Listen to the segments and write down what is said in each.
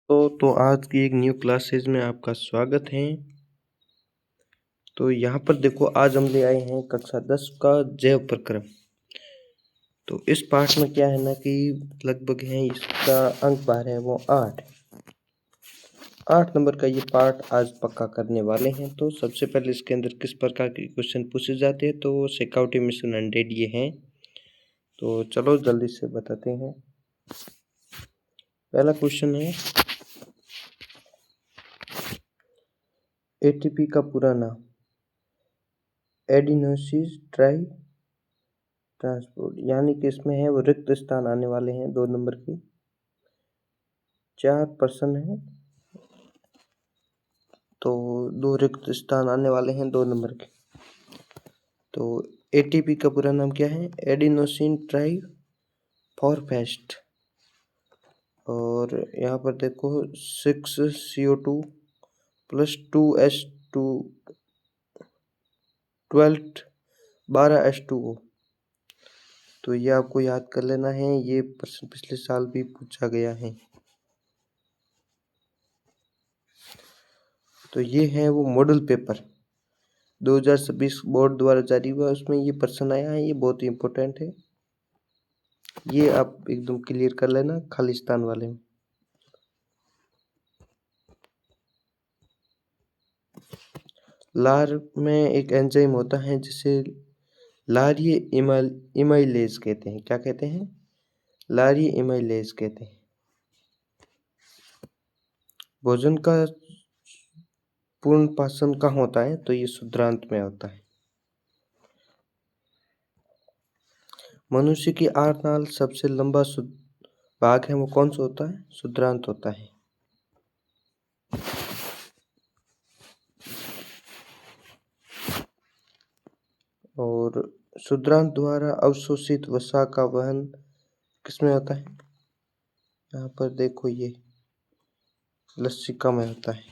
तो आज की एक न्यू क्लासेस में आपका स्वागत है। तो यहाँ पर देखो, आज हम ले आए हैं कक्षा 10 का जैव प्रक्रम। तो इस पाठ में क्या है ना कि लगभग है इसका अंक भार है वो 8 नंबर का ये पाठ आज पक्का करने वाले हैं। तो सबसे पहले इसके अंदर किस प्रकार के क्वेश्चन पूछे जाते हैं, तो सिक्योरिटी मिशन 100 ये हैं। तो चलो जल्दी से बताते हैं। पहला क्वेश्चन है, एटीपी का पूरा नाम। एडिनोसिस ट्राई ट्रांसपोर्ट, यानी कि इसमें है वो रिक्त स्थान आने वाले हैं 2 नंबर की। 4 प्रश्न है, तो 2 रिक्त स्थान आने वाले हैं 2 नंबर के। तो एटीपी का पूरा नाम क्या है? Adenosine try phosphate. और यहाँ पर देखो 6CO2 प्लस 2H2 12H2O। तो ये आपको याद कर लेना है, ये प्रश्न पिछले साल भी पूछा गया है। तो ये है वो मॉडल पेपर 2026 बोर्ड द्वारा जारी हुआ, उसमें ये प्रश्न आया है। ये बहुत ही इम्पोर्टेंट है, ये आप एकदम क्लियर कर लेना खालिस्तान वाले में। लार में एक एंजाइम होता है जिसे लारिये इमाइलेज कहते हैं। क्या कहते हैं? लारिये इमाइलेज कहते हैं। भोजन का पूर्ण पाचन कहाँ होता है? तो ये शुद्रांत में होता है। मनुष्य की आहार सबसे लंबा भाग है वो कौन सा होता है? शुद्रांत होता है। और शुद्रांत द्वारा अवशोषित वसा का वहन किसमें होता है? यहाँ पर देखो, ये लसिका में होता है।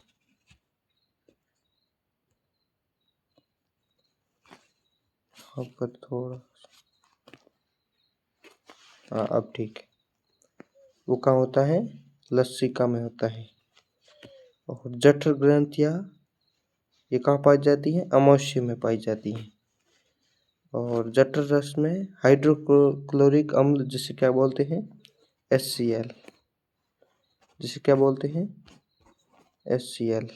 यहाँ पर थोड़ा अब ठीक है। वो कहाँ होता है? लसिका में होता है। और जठर ग्रंथियाँ ये कहाँ पाई जाती है? अमाशय में पाई जाती है। और जठर रस में हाइड्रोक्लोरिक अम्ल जिसे क्या बोलते हैं? HCl। जिसे क्या बोलते हैं? HCl।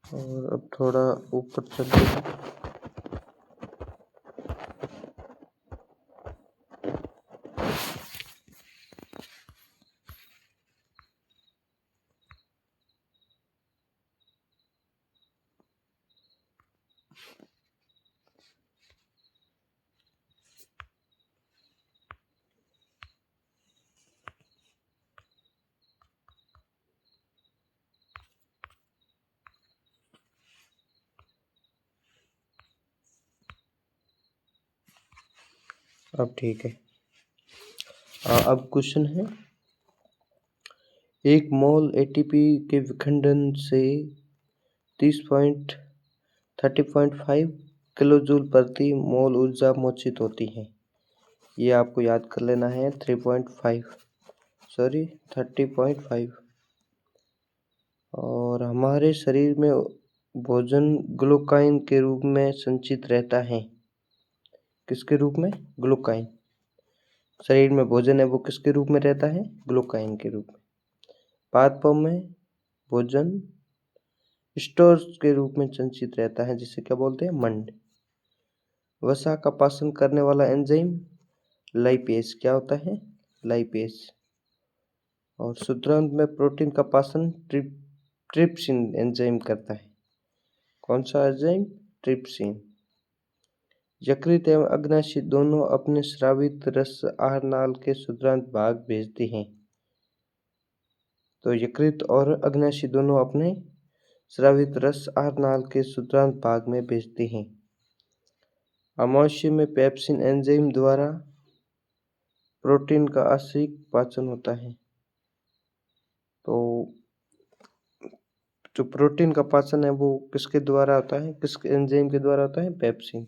और अब थोड़ा ऊपर चलते हैं। अब ठीक है। अब क्वेश्चन है, 1 मोल एटीपी के विखंडन से 30.5 किलोजूल प्रति मोल ऊर्जा मोचित होती है। ये आपको याद कर लेना है। 30.5। और हमारे शरीर में भोजन ग्लूकाइन के रूप में संचित रहता है। किसके रूप में? ग्लूकाइन। शरीर में भोजन है वो किसके रूप में रहता है? ग्लूकाइन के रूप में। पादपों में भोजन स्टोर्स के रूप में संचित रहता है, जिसे क्या बोलते हैं? मंड। वसा का पाचन करने वाला एंजाइम लाइपेज। क्या होता है? लाइपेज। और शुद्रांत में प्रोटीन का पाचन ट्रिप्सिन एंजाइम करता है। कौन सा एंजाइम? ट्रिप्सिन। यकृत एवं अग्नाशय दोनों अपने स्रावित रस आहार नाल के शुद्रांत भाग भेजते हैं। तो यकृत और अग्नाशय दोनों अपने स्रावित रस आहार नाल के शुद्रांत भाग में भेजते हैं। अमाशय में पेप्सिन एंजाइम द्वारा प्रोटीन का आंशिक पाचन होता है। तो जो प्रोटीन का पाचन है वो किसके द्वारा होता है? किस एंजाइम के द्वारा होता है? पेप्सिन।